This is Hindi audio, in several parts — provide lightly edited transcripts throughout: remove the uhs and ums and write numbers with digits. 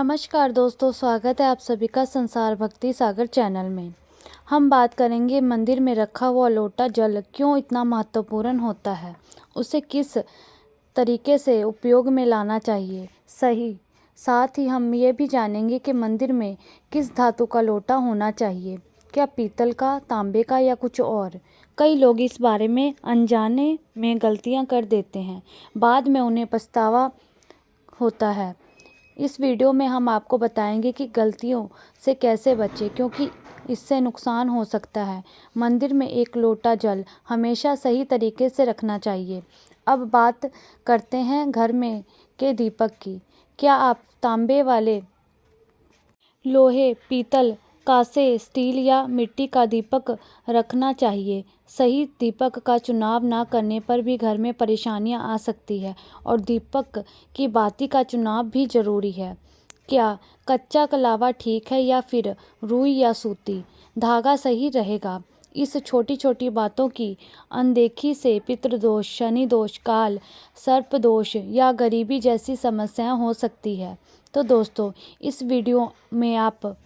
नमस्कार दोस्तों, स्वागत है आप सभी का संसार भक्ति सागर चैनल में। हम बात करेंगे मंदिर में रखा हुआ लोटा जल क्यों इतना महत्वपूर्ण होता है, उसे किस तरीके से उपयोग में लाना चाहिए सही। साथ ही हम ये भी जानेंगे कि मंदिर में किस धातु का लोटा होना चाहिए, क्या पीतल का, तांबे का या कुछ और। कई लोग इस बारे में अनजाने में गलतियां कर देते हैं, बाद में उन्हें पछतावा होता है। इस वीडियो में हम आपको बताएंगे कि गलतियों से कैसे बचें, क्योंकि इससे नुकसान हो सकता है। मंदिर में एक लोटा जल हमेशा सही तरीके से रखना चाहिए। अब बात करते हैं घर में के दीपक की। क्या आप तांबे वाले, लोहे, पीतल, कांसे, स्टील या मिट्टी का दीपक रखना चाहिए। सही दीपक का चुनाव ना करने पर भी घर में परेशानियां आ सकती है और दीपक की बाती का चुनाव भी ज़रूरी है। क्या कच्चा कलावा ठीक है या फिर रुई या सूती धागा सही रहेगा। इस छोटी छोटी बातों की अनदेखी से पितृदोष, शनि दोष, काल सर्प दोष या गरीबी जैसी समस्याएं हो सकती है। तो दोस्तों, इस वीडियो में आप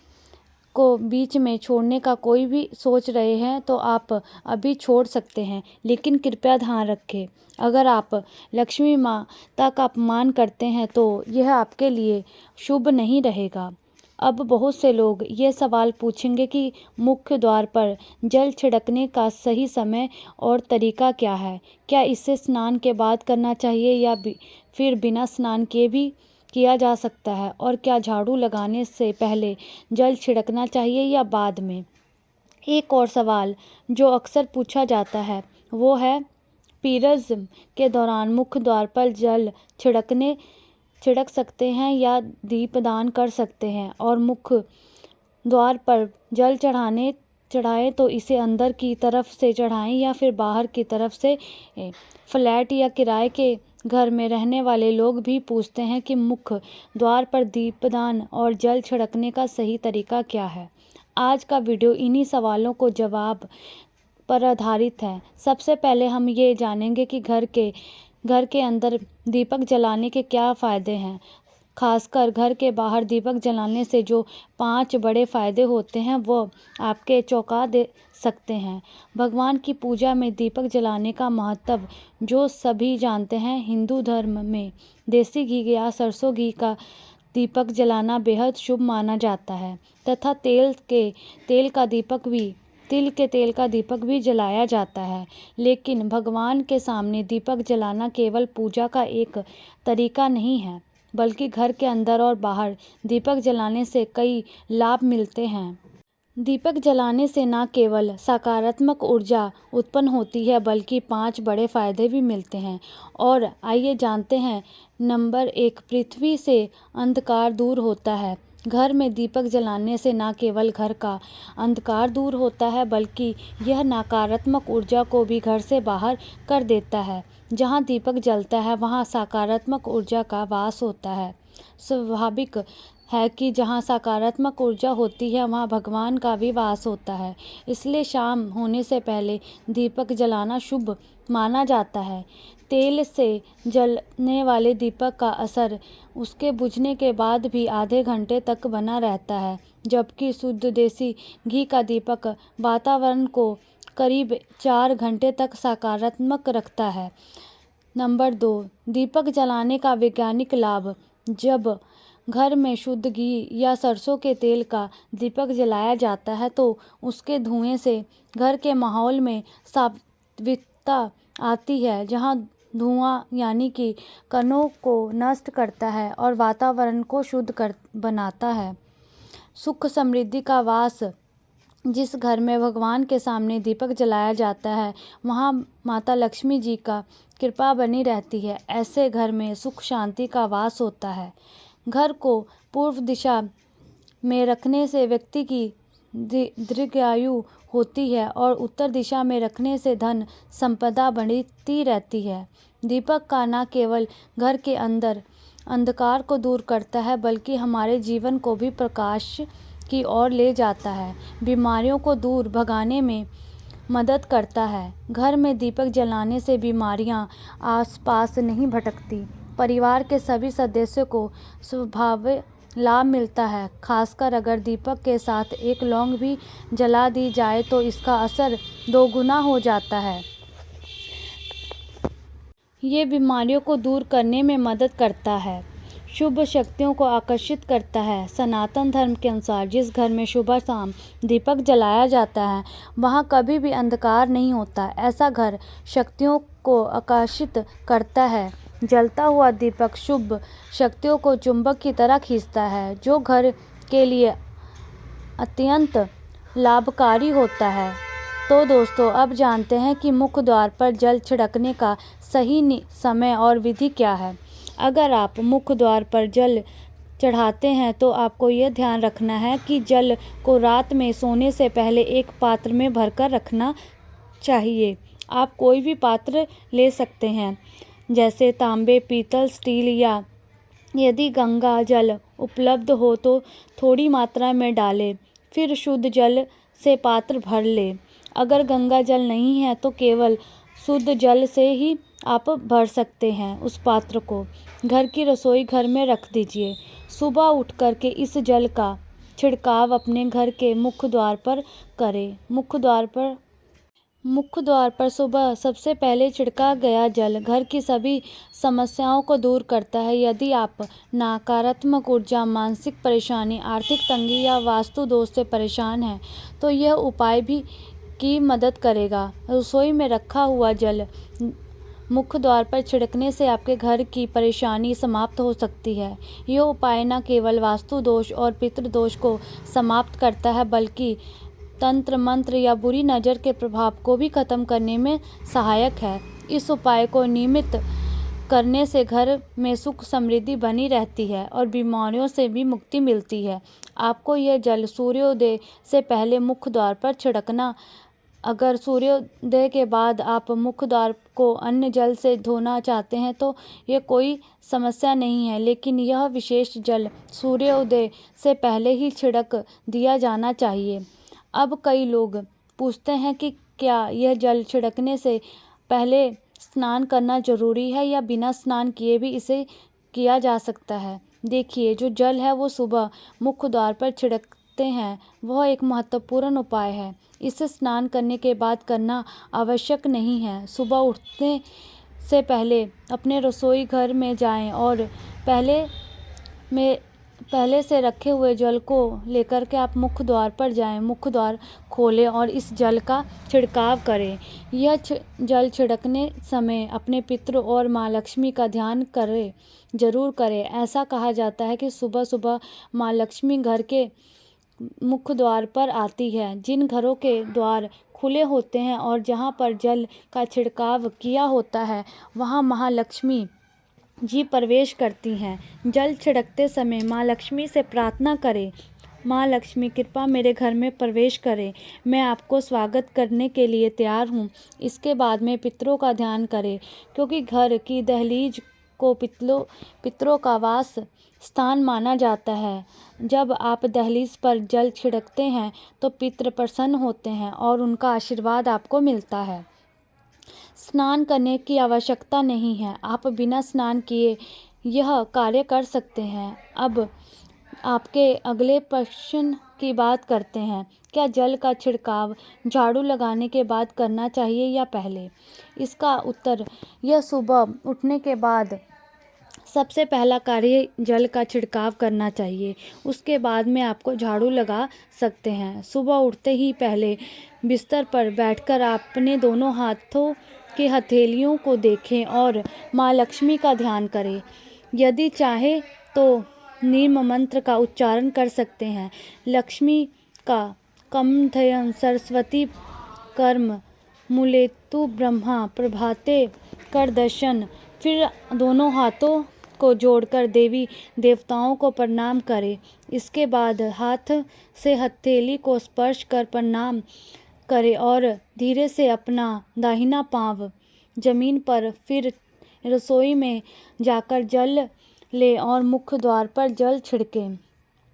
को बीच में छोड़ने का कोई भी सोच रहे हैं तो आप अभी छोड़ सकते हैं, लेकिन कृपया ध्यान रखें, अगर आप लक्ष्मी माता का अपमान करते हैं तो यह आपके लिए शुभ नहीं रहेगा। अब बहुत से लोग ये सवाल पूछेंगे कि मुख्य द्वार पर जल छिड़कने का सही समय और तरीका क्या है। क्या इसे स्नान के बाद करना चाहिए या फिर बिना स्नान किए भी किया जा सकता है, और क्या झाड़ू लगाने से पहले जल छिड़कना चाहिए या बाद में। एक और सवाल जो अक्सर पूछा जाता है वो है, पीरज के दौरान मुख्य द्वार पर जल छिड़क सकते हैं या दीपदान कर सकते हैं, और मुख्य द्वार पर जल चढ़ाएं तो इसे अंदर की तरफ से चढ़ाएं या फिर बाहर की तरफ से। फ्लैट या किराए के घर में रहने वाले लोग भी पूछते हैं कि मुख्य द्वार पर दीपदान और जल छिड़कने का सही तरीका क्या है। आज का वीडियो इन्हीं सवालों को जवाब पर आधारित है। सबसे पहले हम ये जानेंगे कि घर के अंदर दीपक जलाने के क्या फ़ायदे हैं। खासकर घर के बाहर दीपक जलाने से जो 5 बड़े फायदे होते हैं वो आपके चौंका दे सकते हैं। भगवान की पूजा में दीपक जलाने का महत्व जो सभी जानते हैं। हिंदू धर्म में देसी घी या सरसों घी का दीपक जलाना बेहद शुभ माना जाता है, तथा तिल के तेल का दीपक भी जलाया जाता है। लेकिन भगवान के सामने दीपक जलाना केवल पूजा का एक तरीका नहीं है, बल्कि घर के अंदर और बाहर दीपक जलाने से कई लाभ मिलते हैं। दीपक जलाने से न केवल सकारात्मक ऊर्जा उत्पन्न होती है, बल्कि 5 बड़े फायदे भी मिलते हैं। और आइए जानते हैं। नंबर 1, पृथ्वी से अंधकार दूर होता है। घर में दीपक जलाने से न केवल घर का अंधकार दूर होता है, बल्कि यह नकारात्मक ऊर्जा को भी घर से बाहर कर देता है। जहाँ दीपक जलता है वहाँ सकारात्मक ऊर्जा का वास होता है। स्वाभाविक है कि जहाँ सकारात्मक ऊर्जा होती है वहाँ भगवान का भी वास होता है। इसलिए शाम होने से पहले दीपक जलाना शुभ माना जाता है। तेल से जलने वाले दीपक का असर उसके बुझने के बाद भी आधे घंटे तक बना रहता है, जबकि शुद्ध देसी घी का दीपक वातावरण को करीब 4 घंटे तक सकारात्मक रखता है। नंबर 2, दीपक जलाने का वैज्ञानिक लाभ। जब घर में शुद्ध घी या सरसों के तेल का दीपक जलाया जाता है तो उसके धुएं से घर के माहौल में सात्विकता आती है, जहां धुआं यानी कि कणों को नष्ट करता है और वातावरण को शुद्ध बनाता है। सुख समृद्धि का वास। जिस घर में भगवान के सामने दीपक जलाया जाता है वहाँ माता लक्ष्मी जी का कृपा बनी रहती है। ऐसे घर में सुख शांति का वास होता है। घर को पूर्व दिशा में रखने से व्यक्ति की दीर्घायु होती है और उत्तर दिशा में रखने से धन संपदा बढ़ती रहती है। दीपक का न केवल घर के अंदर अंधकार को दूर करता है, बल्कि हमारे जीवन को भी प्रकाश की ओर ले जाता है। बीमारियों को दूर भगाने में मदद करता है। घर में दीपक जलाने से बीमारियां आसपास नहीं भटकती। परिवार के सभी सदस्यों को लाभ मिलता है। खासकर अगर दीपक के साथ एक लौंग भी जला दी जाए तो इसका असर दोगुना हो जाता है। ये बीमारियों को दूर करने में मदद करता है, शुभ शक्तियों को आकर्षित करता है। सनातन धर्म के अनुसार जिस घर में सुबह शाम दीपक जलाया जाता है वहाँ कभी भी अंधकार नहीं होता। ऐसा घर शक्तियों को आकर्षित करता है। जलता हुआ दीपक शुभ शक्तियों को चुंबक की तरह खींचता है, जो घर के लिए अत्यंत लाभकारी होता है। तो दोस्तों, अब जानते हैं कि मुख्य द्वार पर जल छिड़कने का सही समय और विधि क्या है। अगर आप मुख्य द्वार पर जल चढ़ाते हैं तो आपको यह ध्यान रखना है कि जल को रात में सोने से पहले एक पात्र में भरकर रखना चाहिए। आप कोई भी पात्र ले सकते हैं, जैसे तांबे, पीतल, स्टील, या यदि गंगा जल उपलब्ध हो तो थोड़ी मात्रा में डालें, फिर शुद्ध जल से पात्र भर लें। अगर गंगा जल नहीं है तो केवल शुद्ध जल से ही आप भर सकते हैं उस पात्र को। घर की रसोई घर में रख दीजिए। सुबह उठ कर के इस जल का छिड़काव अपने घर के मुख्य द्वार पर करें। मुख्य द्वार पर सुबह सबसे पहले छिड़का गया जल घर की सभी समस्याओं को दूर करता है। यदि आप नकारात्मक ऊर्जा, मानसिक परेशानी, आर्थिक तंगी या वास्तु दोष से परेशान हैं तो यह उपाय भी की मदद करेगा। रसोई में रखा हुआ जल मुख्य द्वार पर छिड़कने से आपके घर की परेशानी समाप्त हो सकती है। यह उपाय न केवल वास्तु दोष और पितृदोष को समाप्त करता है बल्कि तंत्र मंत्र या बुरी नज़र के प्रभाव को भी खत्म करने में सहायक है। इस उपाय को नियमित करने से घर में सुख समृद्धि बनी रहती है और बीमारियों से भी मुक्ति मिलती है। आपको यह जल सूर्योदय से पहले मुख्य द्वार पर छिड़कना। अगर सूर्योदय के बाद आप मुख्य द्वार को अन्य जल से धोना चाहते हैं तो ये कोई समस्या नहीं है, लेकिन यह विशेष जल सूर्योदय से पहले ही छिड़क दिया जाना चाहिए। अब कई लोग पूछते हैं कि क्या यह जल छिड़कने से पहले स्नान करना जरूरी है या बिना स्नान किए भी इसे किया जा सकता है। देखिए, जो जल है वो सुबह मुख्य द्वार पर छिड़कते हैं वह एक महत्वपूर्ण उपाय है। इसे स्नान करने के बाद करना आवश्यक नहीं है। सुबह उठने से पहले अपने रसोई घर में जाएं और पहले से रखे हुए जल को लेकर के आप मुख्य द्वार पर जाएं। मुख्य द्वार खोलें और इस जल का छिड़काव करें। यह जल छिड़कने समय अपने पितरों और माँ लक्ष्मी का ध्यान जरूर करें। ऐसा कहा जाता है कि सुबह सुबह माँ लक्ष्मी घर के मुख्य द्वार पर आती है। जिन घरों के द्वार खुले होते हैं और जहाँ पर जल का छिड़काव किया होता है वहाँ महालक्ष्मी जी प्रवेश करती हैं। जल छिड़कते समय माँ लक्ष्मी से प्रार्थना करें, माँ लक्ष्मी कृपा मेरे घर में प्रवेश करें, मैं आपको स्वागत करने के लिए तैयार हूँ। इसके बाद में पितरों का ध्यान करें, क्योंकि घर की दहलीज को पितरों का वास स्थान माना जाता है। जब आप दहलीज पर जल छिड़कते हैं तो पितर प्रसन्न होते हैं और उनका आशीर्वाद आपको मिलता है। स्नान करने की आवश्यकता नहीं है, आप बिना स्नान किए यह कार्य कर सकते हैं। अब आपके अगले प्रश्न की बात करते हैं, क्या जल का छिड़काव झाड़ू लगाने के बाद करना चाहिए या पहले? इसका उत्तर, यह सुबह उठने के बाद सबसे पहला कार्य जल का छिड़काव करना चाहिए। उसके बाद में आपको झाड़ू लगा सकते हैं। सुबह उठते ही पहले बिस्तर पर बैठकर अपने दोनों हाथों के हथेलियों को देखें और माँ लक्ष्मी का ध्यान करें। यदि चाहे तो नीम मंत्र का उच्चारण कर सकते हैं। लक्ष्मी का कमंथयन सरस्वती कर्म मूलेतु ब्रह्मा प्रभाते कर दर्शन। फिर दोनों हाथों को जोड़कर देवी देवताओं को प्रणाम करें। इसके बाद हाथ से हथेली को स्पर्श कर प्रणाम करें और धीरे से अपना दाहिना पांव जमीन पर, फिर रसोई में जाकर जल ले और मुख्य द्वार पर जल छिड़कें।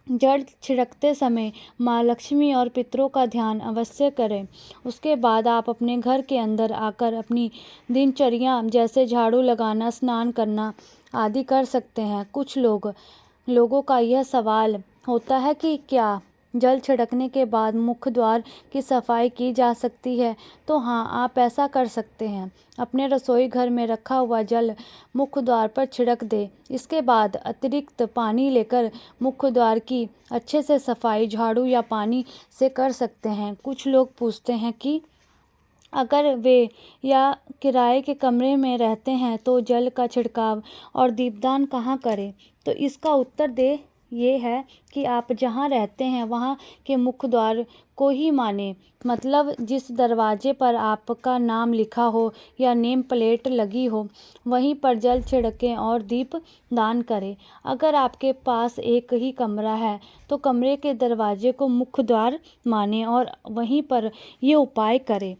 जल छिड़कते समय माँ लक्ष्मी और पितरों का ध्यान अवश्य करें। उसके बाद आप अपने घर के अंदर आकर अपनी दिनचर्या जैसे झाड़ू लगाना, स्नान करना आदि कर सकते हैं। कुछ लोग लोगों का यह सवाल होता है कि क्या जल छिड़कने के बाद मुख्य द्वार की सफाई की जा सकती है। तो हाँ, आप ऐसा कर सकते हैं। अपने रसोई घर में रखा हुआ जल मुख्य द्वार पर छिड़क दें। इसके बाद अतिरिक्त पानी लेकर मुख्य द्वार की अच्छे से सफाई झाड़ू या पानी से कर सकते हैं। कुछ लोग पूछते हैं कि अगर वे या किराए के कमरे में रहते हैं तो जल का छिड़काव और दीपदान कहाँ करें। तो इसका उत्तर ये है कि आप जहाँ रहते हैं वहाँ के मुख्य द्वार को ही माने, मतलब जिस दरवाजे पर आपका नाम लिखा हो या नेम प्लेट लगी हो वहीं पर जल छिड़कें और दीप दान करें। अगर आपके पास एक ही कमरा है तो कमरे के दरवाजे को मुख्य द्वार माने और वहीं पर ये उपाय करें।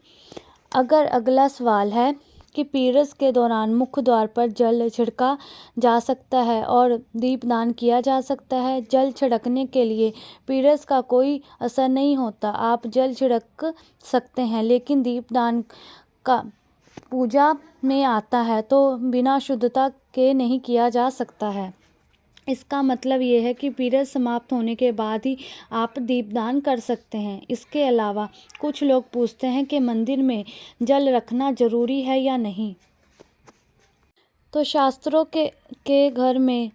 अगर अगला सवाल है कि पीरस के दौरान मुख्य द्वार पर जल छिड़का जा सकता है और दीपदान किया जा सकता है। जल छिड़कने के लिए पीरस का कोई असर नहीं होता। आप जल छिड़क सकते हैं, लेकिन दीपदान का पूजा में आता है तो बिना शुद्धता के नहीं किया जा सकता है। इसका मतलब ये है कि पीरियड समाप्त होने के बाद ही आप दीपदान कर सकते हैं। इसके अलावा कुछ लोग पूछते हैं कि मंदिर में जल रखना जरूरी है या नहीं। तो शास्त्रों के घर में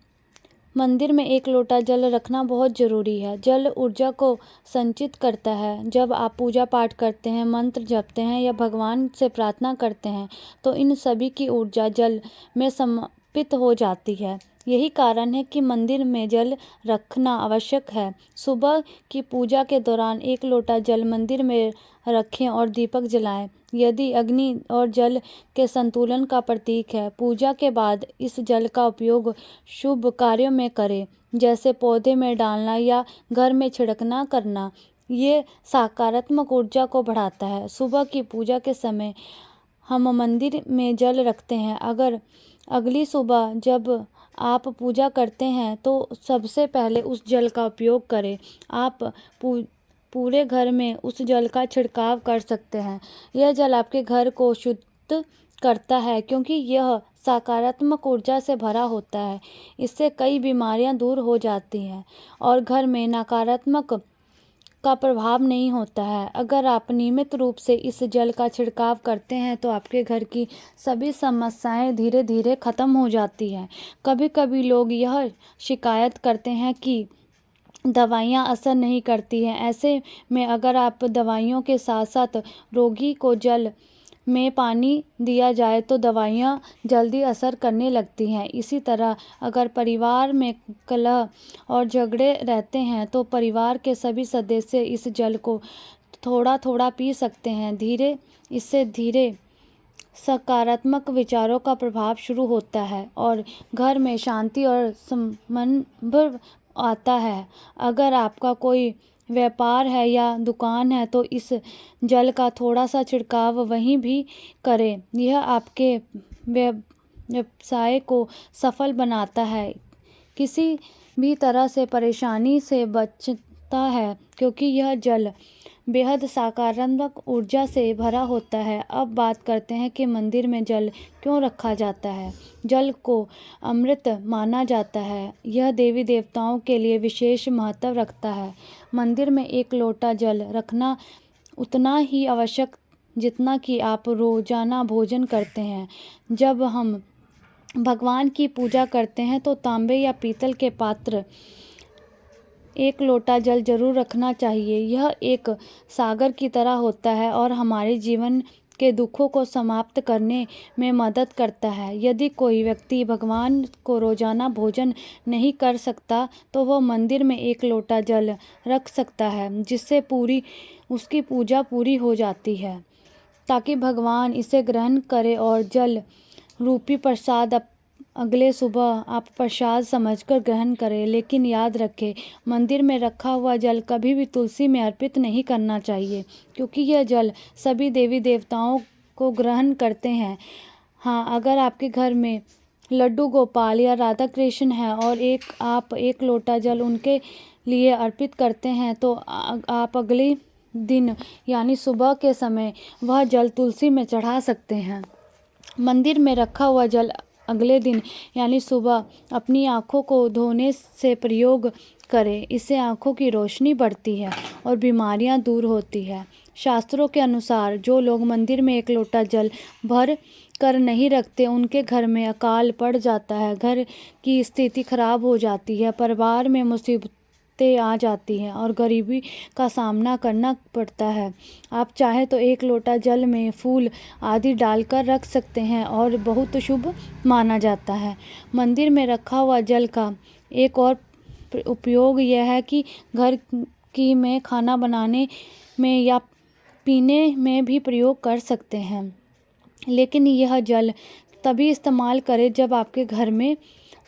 मंदिर में एक लोटा जल रखना बहुत ज़रूरी है। जल ऊर्जा को संचित करता है। जब आप पूजा पाठ करते हैं, मंत्र जपते हैं या भगवान से प्रार्थना करते हैं तो इन सभी की ऊर्जा जल में समापित हो जाती है। यही कारण है कि मंदिर में जल रखना आवश्यक है। सुबह की पूजा के दौरान एक लोटा जल मंदिर में रखें और दीपक जलाएं। यदि अग्नि और जल के संतुलन का प्रतीक है। पूजा के बाद इस जल का उपयोग शुभ कार्यों में करें, जैसे पौधे में डालना या घर में छिड़कना करना। ये सकारात्मक ऊर्जा को बढ़ाता है। सुबह की पूजा के समय हम मंदिर में जल रखते हैं। अगर अगली सुबह जब आप पूजा करते हैं तो सबसे पहले उस जल का उपयोग करें। आप पूरे घर में उस जल का छिड़काव कर सकते हैं। यह जल आपके घर को शुद्ध करता है क्योंकि यह सकारात्मक ऊर्जा से भरा होता है। इससे कई बीमारियां दूर हो जाती हैं और घर में नकारात्मक का प्रभाव नहीं होता है। अगर आप नियमित रूप से इस जल का छिड़काव करते हैं तो आपके घर की सभी समस्याएं धीरे धीरे खत्म हो जाती हैं। कभी कभी लोग यह शिकायत करते हैं कि दवाइयाँ असर नहीं करती हैं। ऐसे में अगर आप दवाइयों के साथ साथ रोगी को जल में पानी दिया जाए तो दवाइयाँ जल्दी असर करने लगती हैं। इसी तरह अगर परिवार में कलह और झगड़े रहते हैं तो परिवार के सभी सदस्य इस जल को थोड़ा थोड़ा पी सकते हैं। इससे धीरे सकारात्मक विचारों का प्रभाव शुरू होता है और घर में शांति और समन्वय आता है। अगर आपका कोई व्यापार है या दुकान है तो इस जल का थोड़ा सा छिड़काव वहीं भी करें। यह आपके व्यवसाय को सफल बनाता है, किसी भी तरह से परेशानी से बचता है क्योंकि यह जल बेहद सकारात्मक ऊर्जा से भरा होता है। अब बात करते हैं कि मंदिर में जल क्यों रखा जाता है। जल को अमृत माना जाता है। यह देवी देवताओं के लिए विशेष महत्व रखता है। मंदिर में एक लोटा जल रखना उतना ही आवश्यक जितना कि आप रोजाना भोजन करते हैं। जब हम भगवान की पूजा करते हैं तो तांबे या पीतल के पात्र एक लोटा जल जरूर रखना चाहिए। यह एक सागर की तरह होता है और हमारे जीवन के दुखों को समाप्त करने में मदद करता है। यदि कोई व्यक्ति भगवान को रोजाना भोजन नहीं कर सकता तो वह मंदिर में एक लोटा जल रख सकता है, जिससे उसकी पूजा पूरी हो जाती है, ताकि भगवान इसे ग्रहण करें और जल रूपी प्रसाद अगले सुबह आप प्रसाद समझकर ग्रहण करें। लेकिन याद रखें, मंदिर में रखा हुआ जल कभी भी तुलसी में अर्पित नहीं करना चाहिए क्योंकि यह जल सभी देवी देवताओं को ग्रहण करते हैं। हाँ, अगर आपके घर में लड्डू गोपाल या राधा कृष्ण है और आप एक लोटा जल उनके लिए अर्पित करते हैं तो आप अगले दिन यानी सुबह के समय वह जल तुलसी में चढ़ा सकते हैं। मंदिर में रखा हुआ जल अगले दिन यानी सुबह अपनी आँखों को धोने से प्रयोग करें। इससे आँखों की रोशनी बढ़ती है और बीमारियां दूर होती है। शास्त्रों के अनुसार जो लोग मंदिर में एक लोटा जल भर कर नहीं रखते उनके घर में अकाल पड़ जाता है, घर की स्थिति खराब हो जाती है, परिवार में मुसीबतें आ जाती हैं और गरीबी का सामना करना पड़ता है। आप चाहे तो एक लोटा जल में फूल आदि डालकर रख सकते हैं और बहुत शुभ माना जाता है। मंदिर में रखा हुआ जल का एक और उपयोग यह है कि घर की में खाना बनाने में या पीने में भी प्रयोग कर सकते हैं, लेकिन यह जल तभी इस्तेमाल करें जब आपके घर में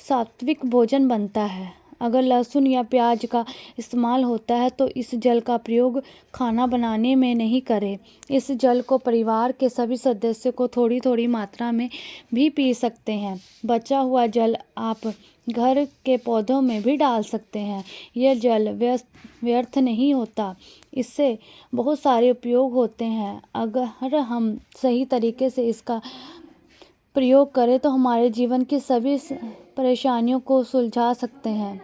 सात्विक भोजन बनता है। अगर लहसुन या प्याज का इस्तेमाल होता है तो इस जल का प्रयोग खाना बनाने में नहीं करें। इस जल को परिवार के सभी सदस्यों को थोड़ी थोड़ी मात्रा में भी पी सकते हैं। बचा हुआ जल आप घर के पौधों में भी डाल सकते हैं। यह जल व्यर्थ नहीं होता, इससे बहुत सारे उपयोग होते हैं। अगर हम सही तरीके से इसका प्रयोग करें तो हमारे जीवन की सभी परेशानियों को सुलझा सकते हैं।